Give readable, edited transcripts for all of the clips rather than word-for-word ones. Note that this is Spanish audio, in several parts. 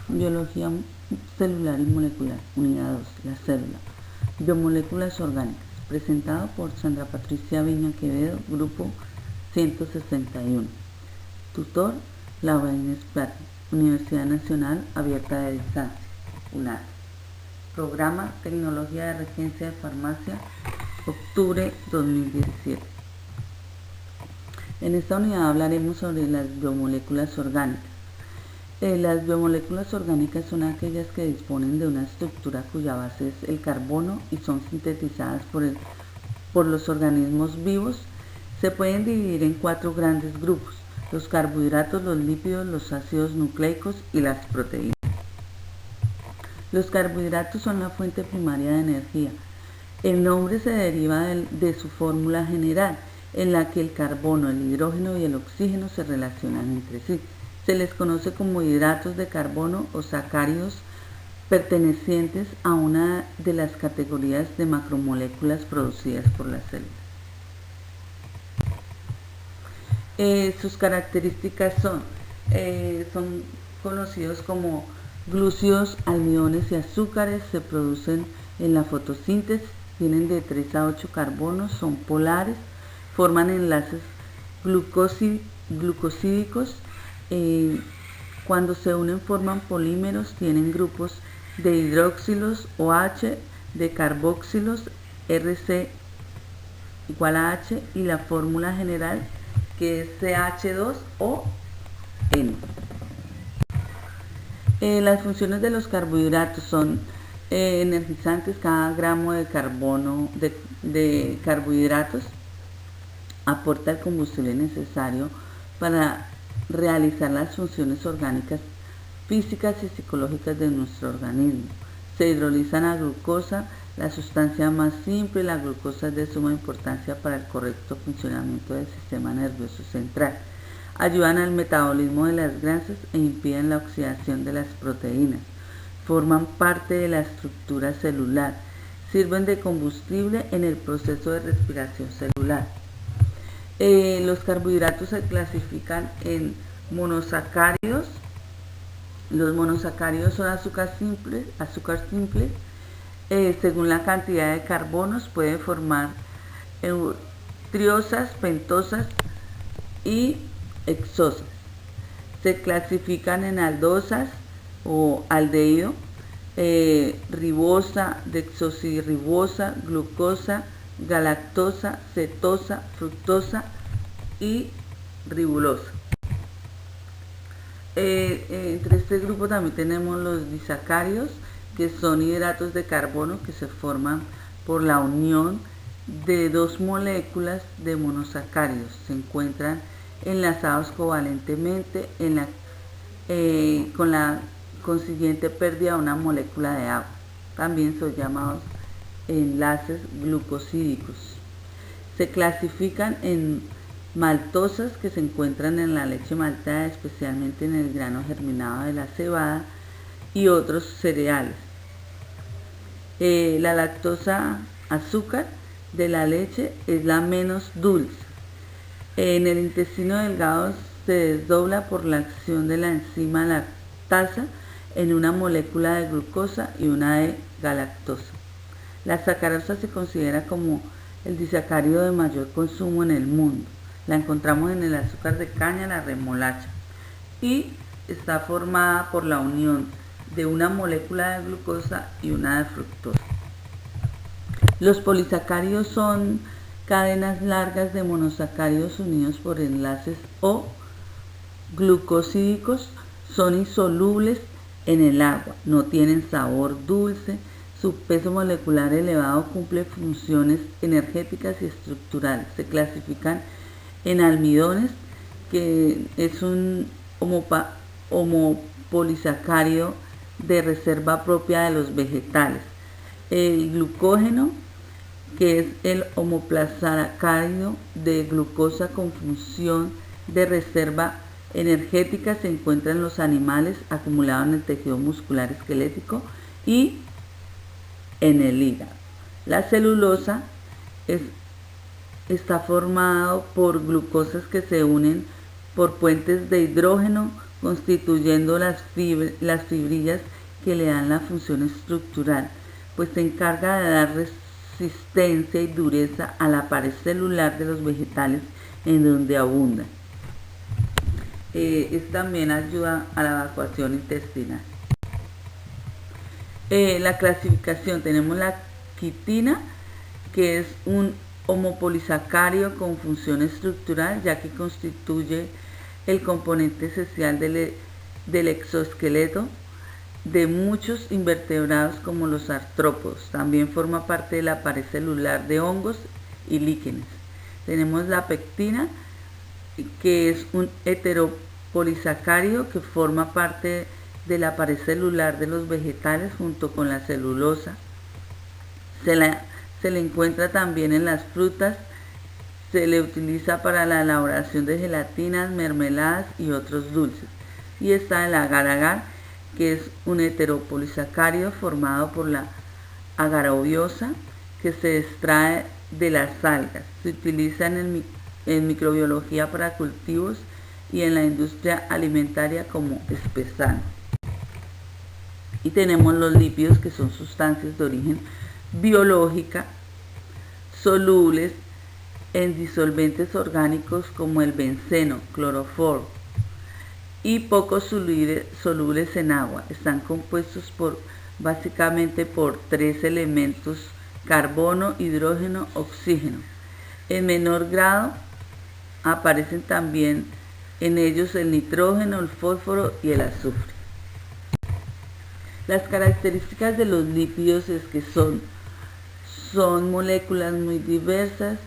Biología celular y molecular. Unidad 2. La célula. Biomoléculas orgánicas. Presentado por Sandra Patricia Viña Quevedo, Grupo 161. Tutor, Laura Inés Plata. Universidad Nacional Abierta de Distancia. UNAD. Programa Tecnología de Regencia de Farmacia, octubre 2017. En esta unidad hablaremos sobre las biomoléculas orgánicas. Las biomoléculas orgánicas son aquellas que disponen de una estructura cuya base es el carbono y son sintetizadas por los organismos vivos. Se pueden dividir en 4 grandes grupos: los carbohidratos, los lípidos, los ácidos nucleicos y las proteínas. Los carbohidratos son la fuente primaria de energía. El nombre se deriva de su fórmula general, en la que el carbono, el hidrógeno y el oxígeno se relacionan entre sí. Se les conoce como hidratos de carbono o sacáridos, pertenecientes a una de las categorías de macromoléculas producidas por las células. Sus características son conocidos como glúcidos, almidones y azúcares. Se producen en la fotosíntesis, tienen de 3 a 8 carbonos, son polares, forman enlaces glucosídicos. Cuando se unen forman polímeros, tienen grupos de hidroxilos OH, de carboxilos RC igual a H, y la fórmula general que es CH2O N. Las funciones de los carbohidratos son energizantes. Cada gramo de carbono de carbohidratos aporta el combustible necesario para realizar las funciones orgánicas, físicas y psicológicas de nuestro organismo. Se hidrolizan a glucosa, la sustancia más simple. La glucosa es de suma importancia para el correcto funcionamiento del sistema nervioso central. Ayudan al metabolismo de las grasas e impiden la oxidación de las proteínas. Forman parte de la estructura celular. Sirven de combustible en el proceso de respiración celular. Los carbohidratos se clasifican en monosacáridos. Los monosacáridos son azúcar simple. Según la cantidad de carbonos, puede formar triosas, pentosas y hexosas. Se clasifican en aldosas o aldehído, ribosa, desoxirribosa, glucosa, galactosa, cetosa, fructosa y ribulosa. Entre este grupo también tenemos los disacáridos, que son hidratos de carbono que se forman por la unión de 2 moléculas de monosacáridos. Se encuentran enlazados covalentemente con la consiguiente pérdida de una molécula de agua. También son llamados enlaces glucosídicos. Se clasifican en maltosas, que se encuentran en la leche maltada, especialmente en el grano germinado de la cebada y otros cereales. La lactosa, azúcar de la leche, es la menos dulce. En el intestino delgado se desdobla por la acción de la enzima lactasa en una molécula de glucosa y una de galactosa. La sacarosa se considera como el disacárido de mayor consumo en el mundo. La encontramos en el azúcar de caña, la remolacha, y está formada por la unión de una molécula de glucosa y una de fructosa. Los polisacáridos son cadenas largas de monosacáridos unidos por enlaces o glucosídicos. Son insolubles en el agua, no tienen sabor dulce. Su peso molecular elevado cumple funciones energéticas y estructurales. Se clasifican en almidones, que es un homopolisacárido de reserva propia de los vegetales. El glucógeno, que es el homopolisacárido de glucosa con función de reserva energética, se encuentra en los animales, acumulado en el tejido muscular esquelético y en el hígado. La celulosa está formado por glucosas que se unen por puentes de hidrógeno constituyendo las fibrillas que le dan la función estructural, pues se encarga de dar resistencia y dureza a la pared celular de los vegetales en donde abunda. También ayuda a la evacuación intestinal. La clasificación, tenemos la quitina, que es un homopolisacario con función estructural, ya que constituye el componente esencial del exoesqueleto de muchos invertebrados como los artrópodos. También forma parte de la pared celular de hongos y líquenes. Tenemos la pectina, que es un heteropolisacario que forma parte de la pared celular de los vegetales junto con la celulosa. Se le encuentra también en las frutas. Se le utiliza para la elaboración de gelatinas, mermeladas y otros dulces. Y está el agar-agar, que es un heteropolisacario formado por la agarobiosa, que se extrae de las algas. Se utiliza en microbiología para cultivos y en la industria alimentaria como espesante. Y tenemos los lípidos, que son sustancias de origen biológica solubles en disolventes orgánicos como el benceno, cloroformo, y poco solubles en agua. Están compuestos básicamente por 3 elementos: carbono, hidrógeno, oxígeno. En menor grado aparecen también en ellos el nitrógeno, el fósforo y el azufre. Las características de los lípidos es que son moléculas muy diversas.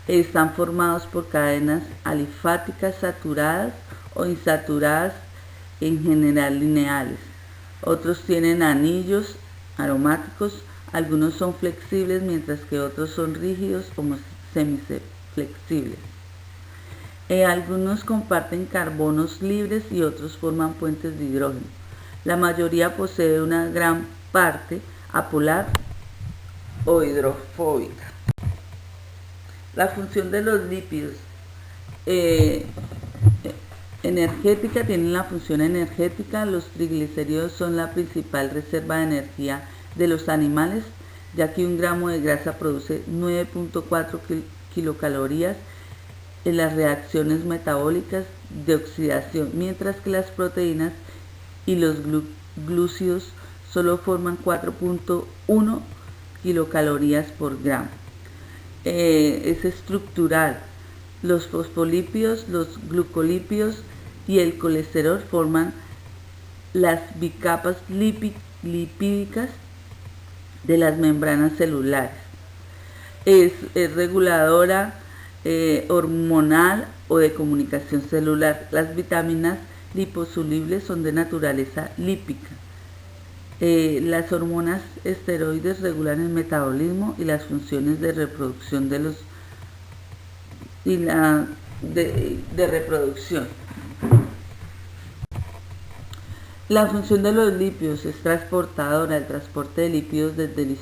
Están formados por cadenas alifáticas saturadas o insaturadas, en general lineales. Otros tienen anillos aromáticos. Algunos son flexibles, mientras que otros son rígidos o semiflexibles. Algunos comparten carbonos libres y otros forman puentes de hidrógeno. La mayoría posee una gran parte apolar o hidrofóbica. La función de los lípidos energética, tienen la función energética. Los triglicéridos son la principal reserva de energía de los animales, ya que 1 gramo de grasa produce 9.4 kilocalorías en las reacciones metabólicas de oxidación, mientras que las proteínas y los glúcidos solo forman 4.1 kilocalorías por gramo. Es estructural. Los fosfolípidos, los glucolípidos y el colesterol forman las bicapas lipídicas de las membranas celulares. Es reguladora hormonal o de comunicación celular. Las vitaminas liposolubles son de naturaleza lípica. Las hormonas esteroides regulan el metabolismo y las funciones de reproducción de reproducción. La función de los lípidos es transportadora. El transporte de lípidos desde el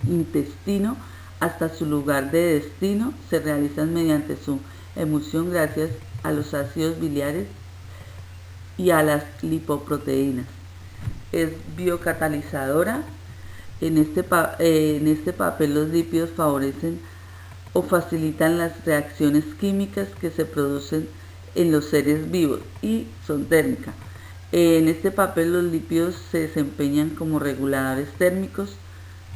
intestino hasta su lugar de destino se realiza mediante su emulsión gracias a los ácidos biliares y a las lipoproteínas. Es biocatalizadora. En este papel los lípidos favorecen o facilitan las reacciones químicas que se producen en los seres vivos y son térmicas. En este papel los lípidos se desempeñan como reguladores térmicos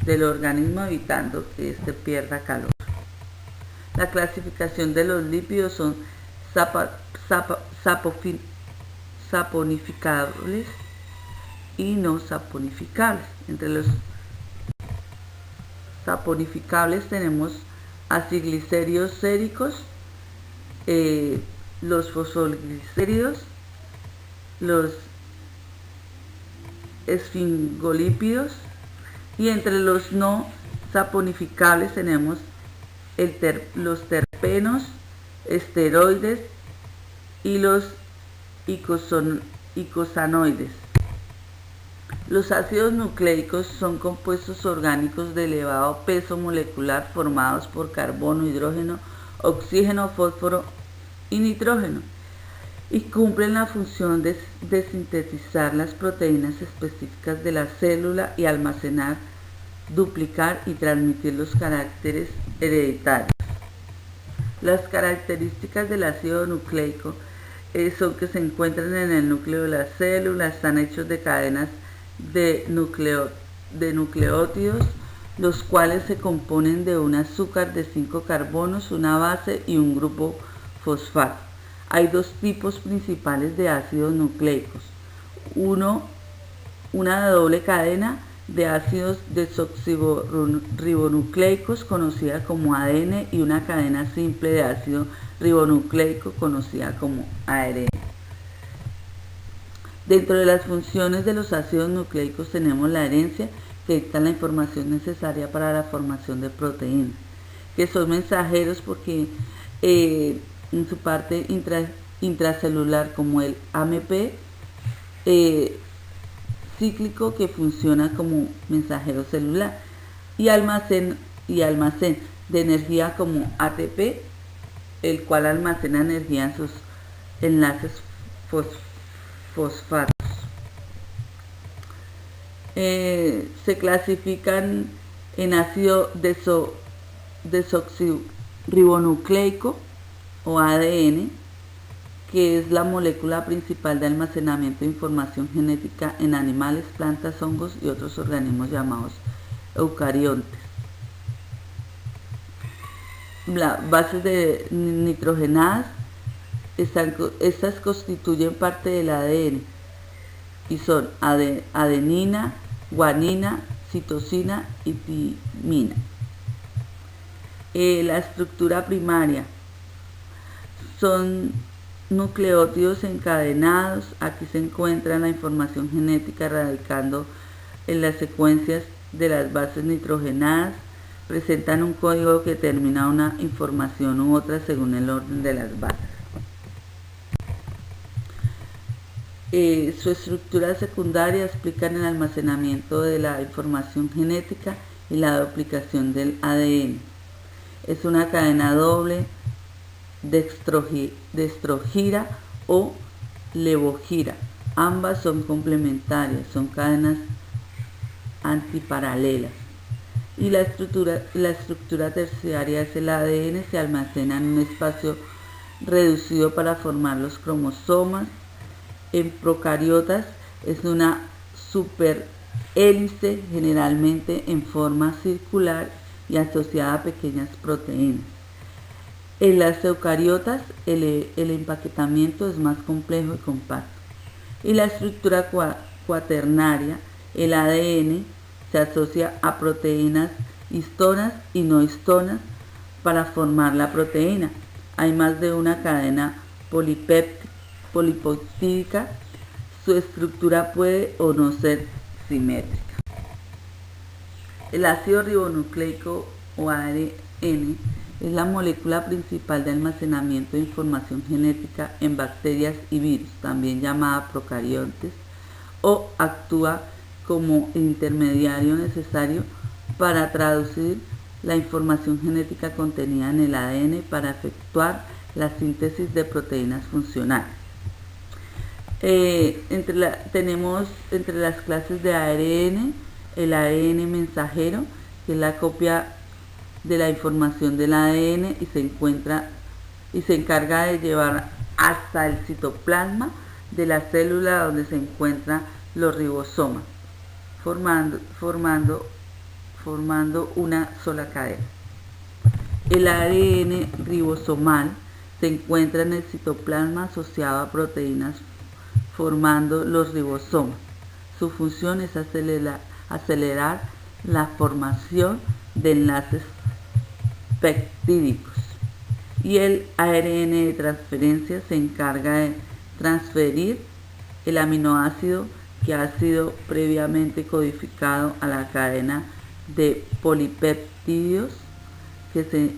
del organismo, evitando que éste pierda calor. La clasificación de los lípidos son saponificables y no saponificables. Entre los saponificables tenemos aciglicéridos séricos, los fosfoglicéridos, los esfingolípidos, y entre los no saponificables tenemos los terpenos, esteroides y los icosanoides. Los ácidos nucleicos son compuestos orgánicos de elevado peso molecular formados por carbono, hidrógeno, oxígeno, fósforo y nitrógeno. y cumplen la función de sintetizar las proteínas específicas de la célula y almacenar, duplicar y transmitir los caracteres hereditarios. Las características del ácido nucleico son que se encuentran en el núcleo de la célula, están hechos de cadenas de nucleótidos, los cuales se componen de un azúcar de 5 carbonos, una base y un grupo fosfato. Hay dos tipos principales de ácidos nucleicos. Una de doble cadena de ácidos desoxirribonucleicos conocida como ADN y una cadena simple de ácido ribonucleico conocida como ARN. Dentro de las funciones de los ácidos nucleicos tenemos la herencia, que dicta la información necesaria para la formación de proteínas, que son mensajeros porque en su parte intracelular, como el AMP cíclico, que funciona como mensajero celular, y almacén de energía como ATP, el cual almacena energía en sus enlaces fosfatos. Se clasifican en ácido desoxirribonucleico o ADN, que es la molécula principal de almacenamiento de información genética en animales, plantas, hongos y otros organismos llamados eucariontes. Las bases nitrogenadas, estas constituyen parte del ADN y son adenina, guanina, citosina y timina. La estructura primaria son nucleótidos encadenados. Aquí se encuentra la información genética radicando en las secuencias de las bases nitrogenadas. Presentan un código que determina una información u otra según el orden de las bases. Su estructura secundaria explican el almacenamiento de la información genética y la duplicación del ADN. Es una cadena doble, dextrogira o levogira. Ambas son complementarias, son cadenas antiparalelas. Y la estructura terciaria es el ADN, se almacena en un espacio reducido para formar los cromosomas. En procariotas es una superhélice, generalmente en forma circular y asociada a pequeñas proteínas. En las eucariotas el empaquetamiento es más complejo y compacto. Y la estructura cuaternaria, el ADN, se asocia a proteínas histonas y no histonas para formar la proteína. Hay más de una cadena polipeptídica. Su estructura puede o no ser simétrica. El ácido ribonucleico o ARN es la molécula principal de almacenamiento de información genética en bacterias y virus, también llamada procariontes, o actúa como intermediario necesario para traducir la información genética contenida en el ADN para efectuar la síntesis de proteínas funcionales. Tenemos entre las clases de ARN el ARN mensajero, que es la copia de la información del ADN y se encarga de llevar hasta el citoplasma de la célula donde se encuentran los ribosomas, formando una sola cadena. El ARN ribosomal se encuentra en el citoplasma asociado a proteínas formando los ribosomas. Su función es acelerar la formación de enlaces peptídicos. Y el ARN de transferencia se encarga de transferir el aminoácido que ha sido previamente codificado a la cadena de polipeptídeos que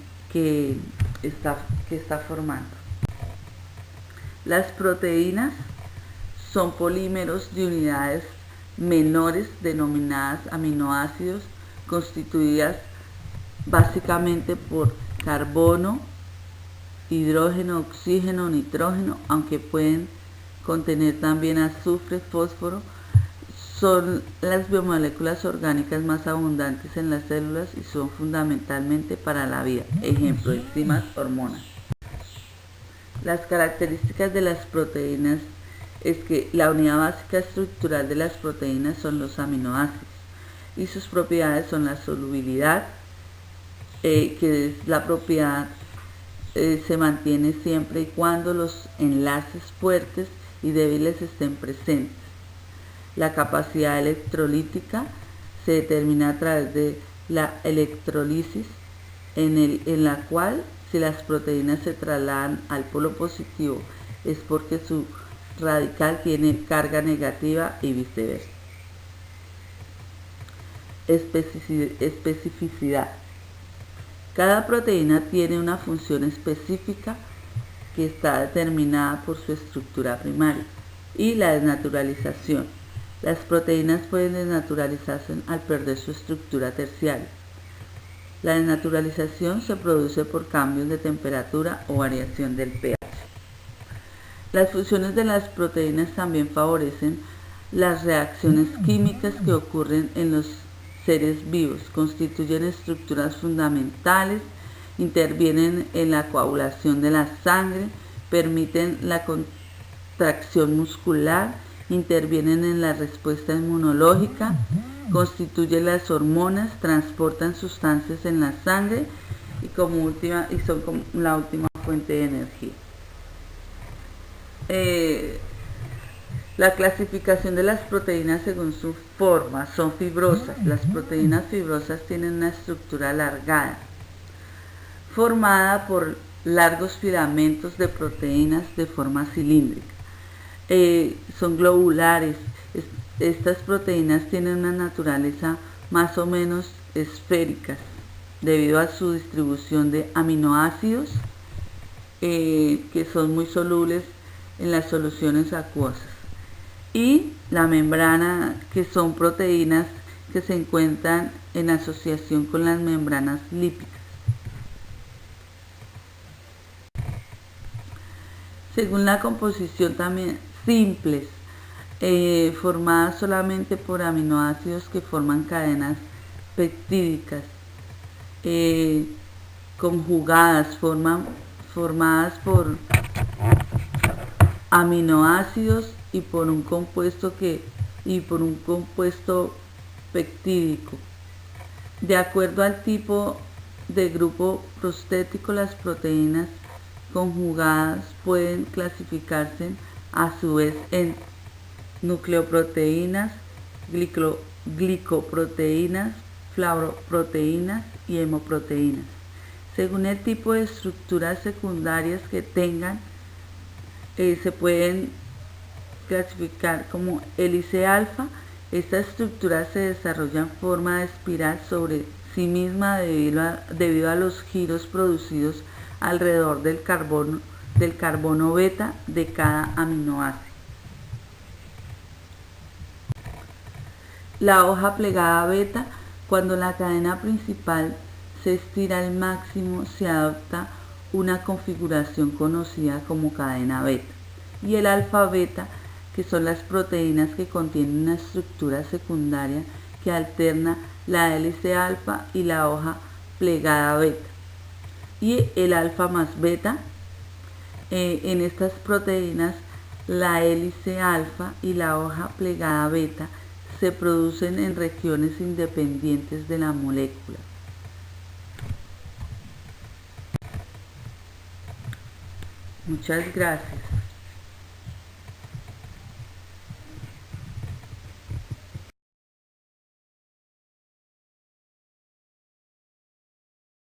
está formando. Las proteínas son polímeros de unidades menores denominadas aminoácidos, constituidas básicamente por carbono, hidrógeno, oxígeno, nitrógeno, aunque pueden contener también azufre, fósforo. Son las biomoléculas orgánicas más abundantes en las células y son fundamentalmente para la vida. Ejemplo, enzimas, hormonas. Las características de las proteínas es que la unidad básica estructural de las proteínas son los aminoácidos y sus propiedades son la solubilidad, que es la propiedad se mantiene siempre y cuando los enlaces fuertes y débiles estén presentes. La capacidad electrolítica se determina a través de la electrólisis, en la cual si las proteínas se trasladan al polo positivo es porque su radical tiene carga negativa y viceversa. Especificidad. Cada proteína tiene una función específica que está determinada por su estructura primaria. Y la desnaturalización. Las proteínas pueden desnaturalizarse al perder su estructura terciaria. La desnaturalización se produce por cambios de temperatura o variación del pH. Las funciones de las proteínas también favorecen las reacciones químicas que ocurren en los seres vivos, constituyen estructuras fundamentales, intervienen en la coagulación de la sangre, permiten la contracción muscular, intervienen en la respuesta inmunológica, constituyen las hormonas, transportan sustancias en la sangre y son como la última fuente de energía. La clasificación de las proteínas según su forma son fibrosas. Las proteínas fibrosas tienen una estructura alargada, formada por largos filamentos de proteínas de forma cilíndrica. Son globulares. Estas proteínas tienen una naturaleza más o menos esféricas debido a su distribución de aminoácidos que son muy solubles en las soluciones acuosas, y la membrana, que son proteínas que se encuentran en asociación con las membranas lípicas. Según la composición también simples, formadas solamente por aminoácidos que forman cadenas peptídicas, conjugadas, formadas por aminoácidos y por un compuesto peptídico. De acuerdo al tipo de grupo prostético, las proteínas conjugadas pueden clasificarse a su vez en nucleoproteínas, glicoproteínas, flavoproteínas y hemoproteínas. Según el tipo de estructuras secundarias que tengan, se pueden clasificar como hélice alfa. Esta estructura se desarrolla en forma de espiral sobre sí misma debido a los giros producidos alrededor del carbono beta de cada aminoácido. La hoja plegada beta. Cuando la cadena principal se estira al máximo, se adopta una configuración conocida como cadena beta. Y el alfa beta, que son las proteínas que contienen una estructura secundaria que alterna la hélice alfa y la hoja plegada beta. Y el alfa más beta, en estas proteínas, la hélice alfa y la hoja plegada beta se producen en regiones independientes de la molécula. Muchas gracias.